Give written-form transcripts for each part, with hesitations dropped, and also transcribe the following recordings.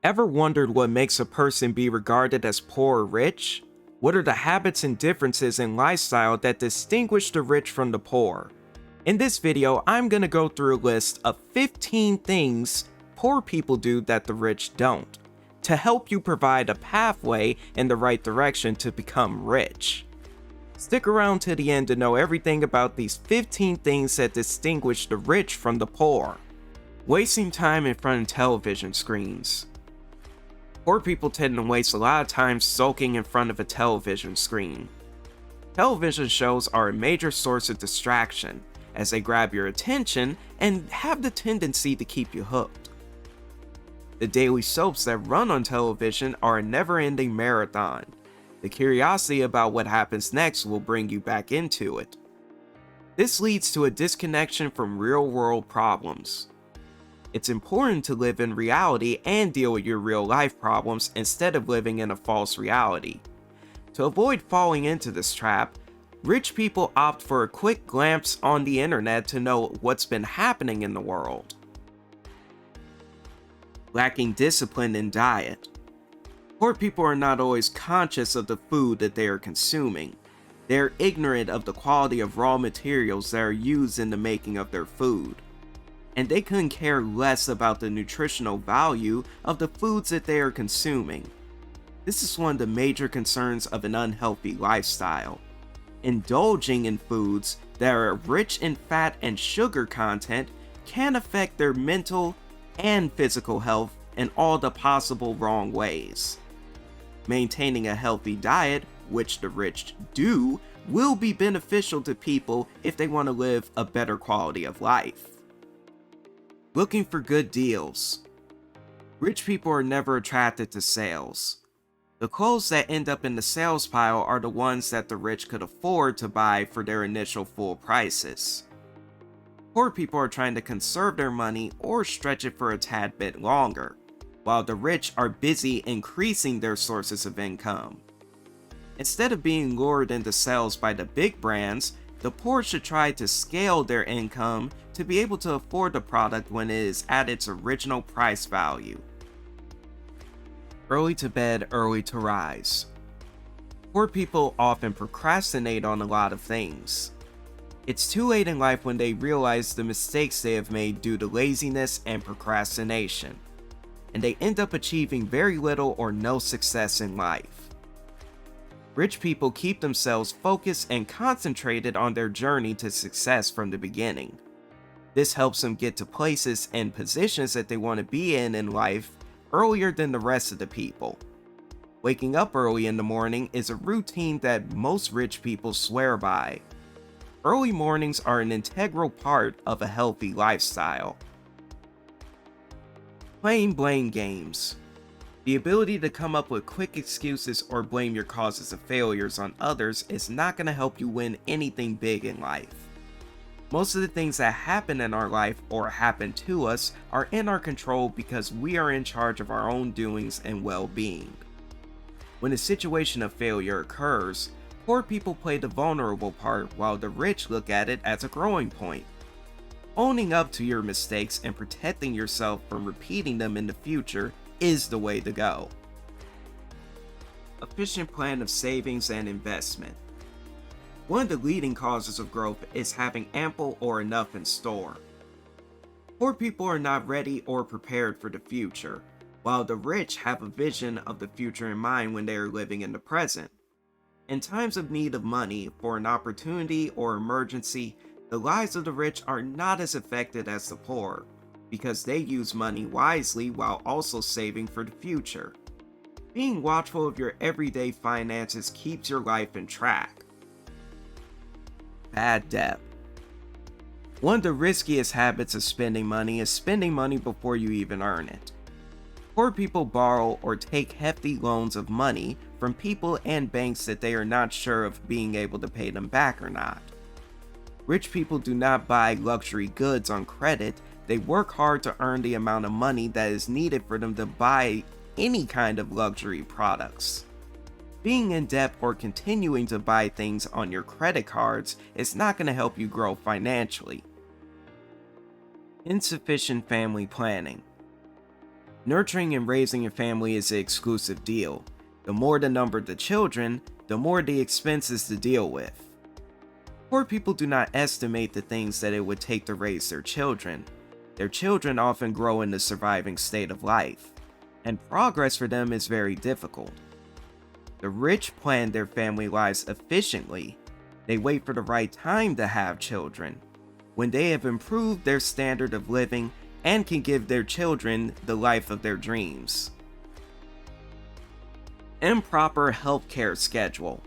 Ever wondered what makes a person be regarded as poor or rich? What are the habits and differences in lifestyle that distinguish the rich from the poor? In this video, I'm gonna go through a list of 15 things poor people do that the rich don't, to help you provide a pathway in the right direction to become rich. Stick around to the end to know everything about these 15 things that distinguish the rich from the poor. Wasting time in front of television screens. Poor people tend to waste a lot of time sulking in front of a television screen. Television shows are a major source of distraction, as they grab your attention and have the tendency to keep you hooked. The daily soaps that run on television are a never-ending marathon. The curiosity about what happens next will bring you back into it. This leads to a disconnection from real-world problems. It's important to live in reality and deal with your real-life problems instead of living in a false reality. To avoid falling into this trap, rich people opt for a quick glance on the internet to know what's been happening in the world. Lacking discipline in diet. Poor people are not always conscious of the food that they are consuming. They are ignorant of the quality of raw materials that are used in the making of their food. And they couldn't care less about the nutritional value of the foods that they are consuming. This is one of the major concerns of an unhealthy lifestyle. Indulging in foods that are rich in fat and sugar content can affect their mental and physical health in all the possible wrong ways. Maintaining a healthy diet, which the rich do, will be beneficial to people if they want to live a better quality of life. Looking for good deals. Rich people are never attracted to sales. The clothes that end up in the sales pile are the ones that the rich could afford to buy for their initial full prices. Poor people are trying to conserve their money or stretch it for a tad bit longer, while the rich are busy increasing their sources of income. Instead of being lured into sales by the big brands, the poor should try to scale their income to be able to afford the product when it is at its original price value. Early to bed, early to rise. Poor people often procrastinate on a lot of things. It's too late in life when they realize the mistakes they have made due to laziness and procrastination, and they end up achieving very little or no success in life. Rich people keep themselves focused and concentrated on their journey to success from the beginning. This helps them get to places and positions that they want to be in life earlier than the rest of the people. Waking up early in the morning is a routine that most rich people swear by. Early mornings are an integral part of a healthy lifestyle. Playing blame games. The ability to come up with quick excuses or blame your causes of failures on others is not going to help you win anything big in life. Most of the things that happen in our life or happen to us are in our control because we are in charge of our own doings and well-being. When a situation of failure occurs, poor people play the vulnerable part while the rich look at it as a growing point. Owning up to your mistakes and protecting yourself from repeating them in the future is the way to go. Efficient plan of savings and investment. One of the leading causes of growth is having ample or enough in store. Poor people are not ready or prepared for the future, while the rich have a vision of the future in mind when they are living in the present. In times of need of money for an opportunity or emergency, the lives of the rich are not as affected as the poor, because they use money wisely while also saving for the future. Being watchful of your everyday finances keeps your life in track. Bad debt. One of the riskiest habits of spending money is spending money before you even earn it. Poor people borrow or take hefty loans of money from people and banks that they are not sure of being able to pay them back or not. Rich people do not buy luxury goods on credit. They work hard to earn the amount of money that is needed for them to buy any kind of luxury products. Being in debt or continuing to buy things on your credit cards is not going to help you grow financially. Insufficient family planning. Nurturing and raising a family is an exclusive deal. The more the number of the children, the more the expenses to deal with. Poor people do not estimate the things that it would take to raise their children. Their children often grow in the surviving state of life, and progress for them is very difficult. The rich plan their family lives efficiently. They wait for the right time to have children, when they have improved their standard of living and can give their children the life of their dreams. Improper healthcare schedule.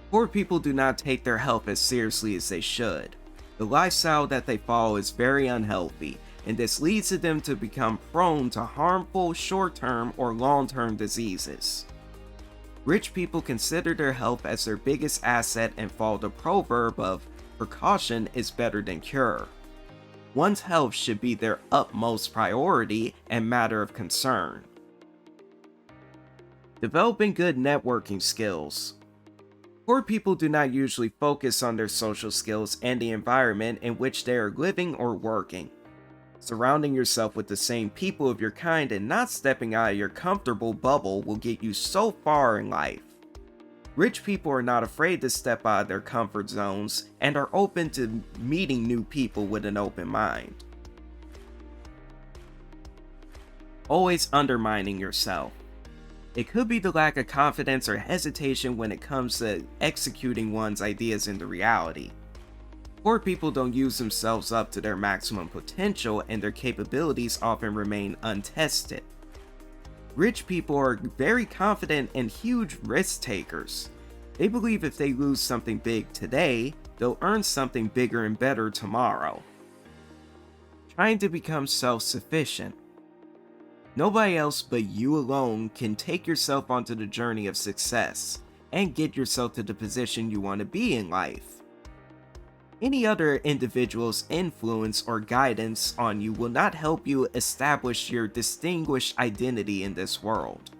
Poor people do not take their health as seriously as they should. The lifestyle that they follow is very unhealthy, and this leads to them to become prone to harmful short-term or long-term diseases. Rich people consider their health as their biggest asset and follow the proverb of precaution is better than cure. One's health should be their utmost priority and matter of concern. Developing good networking skills. Poor people do not usually focus on their social skills and the environment in which they are living or working. Surrounding yourself with the same people of your kind and not stepping out of your comfortable bubble will get you so far in life. Rich people are not afraid to step out of their comfort zones and are open to meeting new people with an open mind. Always undermining yourself. It could be the lack of confidence or hesitation when it comes to executing one's ideas into reality. Poor people don't use themselves up to their maximum potential, and their capabilities often remain untested. Rich people are very confident and huge risk takers. They believe if they lose something big today, they'll earn something bigger and better tomorrow. Trying to become self-sufficient. Nobody else but you alone can take yourself onto the journey of success and get yourself to the position you want to be in life. Any other individual's influence or guidance on you will not help you establish your distinguished identity in this world.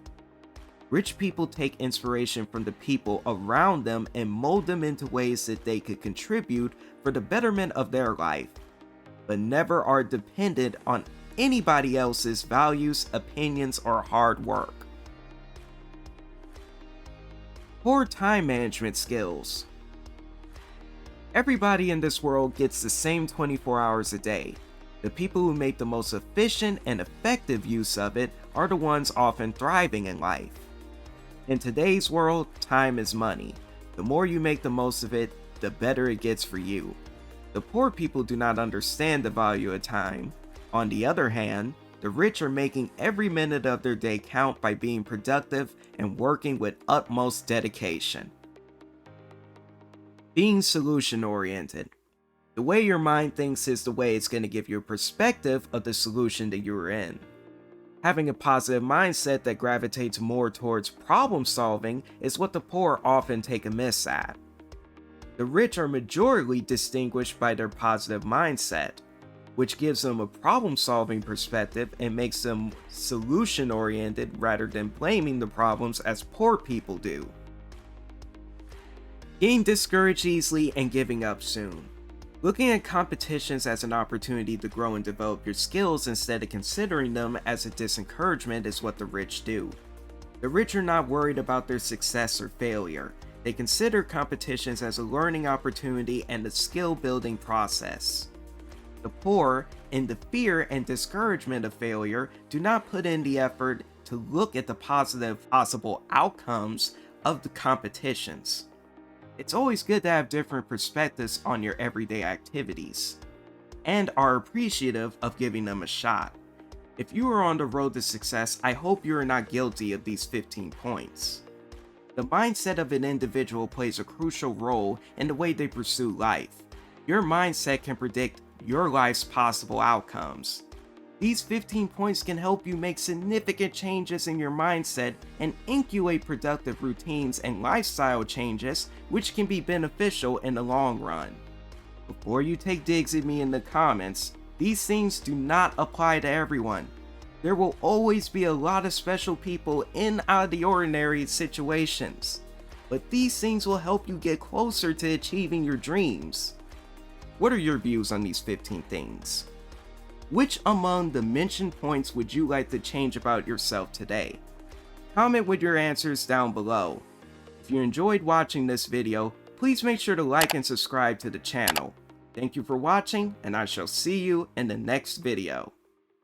Rich people take inspiration from the people around them and mold them into ways that they could contribute for the betterment of their life, but never are dependent on anybody else's values, opinions, or hard work. Poor time management skills. Everybody in this world gets the same 24 hours a day. The people who make the most efficient and effective use of it are the ones often thriving in life. In today's world, time is money. The more you make the most of it, the better it gets for you. The poor people do not understand the value of time. On the other hand, the rich are making every minute of their day count by being productive and working with utmost dedication. Being solution-oriented. The way your mind thinks is the way it's going to give you a perspective of the solution that you're in. Having a positive mindset that gravitates more towards problem solving is what the poor often take amiss at. The rich are majorly distinguished by their positive mindset, which gives them a problem solving perspective and makes them solution oriented rather than blaming the problems as poor people do. Getting discouraged easily and giving up soon. Looking at competitions as an opportunity to grow and develop your skills instead of considering them as a disencouragement is what the rich do. The rich are not worried about their success or failure. They consider competitions as a learning opportunity and a skill building process. The poor, in the fear and discouragement of failure, do not put in the effort to look at the positive possible outcomes of the competitions. It's always good to have different perspectives on your everyday activities, and are appreciative of giving them a shot. If you are on the road to success, I hope you are not guilty of these 15 points. The mindset of an individual plays a crucial role in the way they pursue life. Your mindset can predict your life's possible outcomes. These 15 points can help you make significant changes in your mindset and incubate productive routines and lifestyle changes which can be beneficial in the long run. Before you take digs at me in the comments, these things do not apply to everyone. There will always be a lot of special people in out of the ordinary situations, but these things will help you get closer to achieving your dreams. What are your views on these 15 things? Which among the mentioned points would you like to change about yourself today? Comment with your answers down below. If you enjoyed watching this video, please make sure to like and subscribe to the channel. Thank you for watching, and I shall see you in the next video.